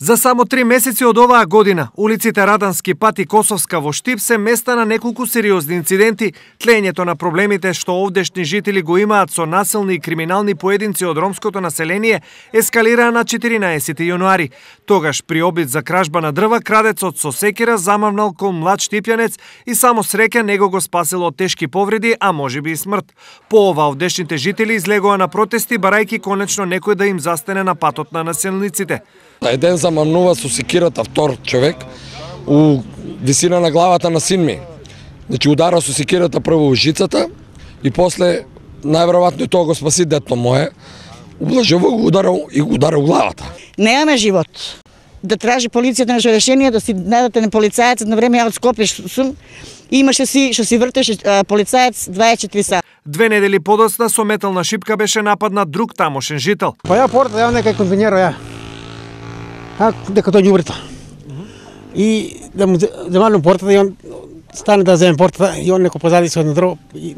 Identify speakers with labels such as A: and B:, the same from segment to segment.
A: За само 3 месеци од оваа година, улиците Радански пат и Косовска во Штип се места на неколку сериозни инциденти. Тлењето на проблемите што овдешни жители го имаат со насилни и криминални поединци од ромското население ескалираа на 14 јануари. Тогаш при обид за кражба на дрва, крадецот со секира замавнал кон млад штипјанец и само среќа него го спасил од тешки повреди, а можеби и смрт. По ова овдешните жители излегоа на протести барајки конечно некој да им застане на патот на насилниците.
B: Еден замавнува со секирата втор човек у висина на главата на син ми. Значи удара со секирата прво у жицата и после најверојатно тоа го спаси дето мое. Ублажува го ударал и го удара у главата.
C: Немаме живот. Да тражи полицијата нешто решение, да си најдете на полицајецот на време, ја од Скопје сум, имаше што си вртеше полицаец 24 сата.
A: 2 недели подоцна со метална шипка беше нападнат друг тамошен жител.
D: Па ја порта, ја некај комбинеро ја. Дека тој ѓубрито. И да му земалам портата и он стане да земе портата и он неко позади се од дрво и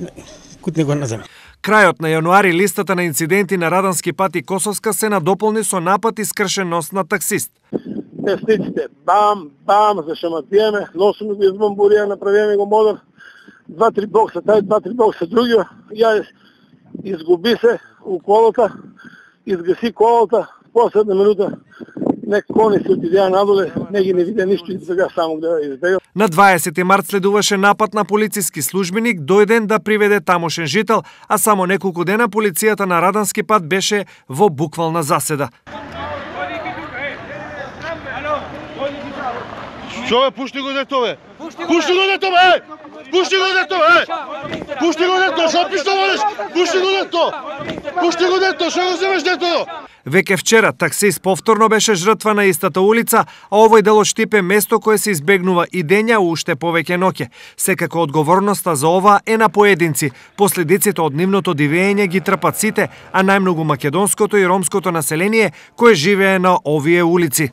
D: кутне го на земја.
A: Крајот на јануари листата на инциденти на Радански пат и Косовска се надополни со напад и скршеност на таксист.
E: Пестиците, бам, зашаматиеме, носиме го избамбурија, направиме го модер, 2-3 бокса, тај 2-3 бокса другиот, ја изгуби се у колата, изгаси колата, последна минута, нека кони се отидеа надоле, не ги не виде ништо и сега само да избега.
A: На 20 март следуваше напад на полициски службеник, дојден да приведе тамошен жител, а само неколку дена полицијата на Радански пат беше во буквална заседа.
F: Што бе, пушти го дето бе! Пушти го дето бе! Пушти го дето бе! Пушти го дето, што пишто водиш? Пушти го дето! Пушти го дето, што го земеш дето?
A: Веќе вчера таксист повторно беше жртва на истата улица, а овој дел од Штип е место кое се избегнува и дења, уште повеќе ноќе. Секако одговорноста за ова е на поединци. Последиците од нивното дивење ги трпат сите, а најмногу македонското и ромското население кое живее на овие улици.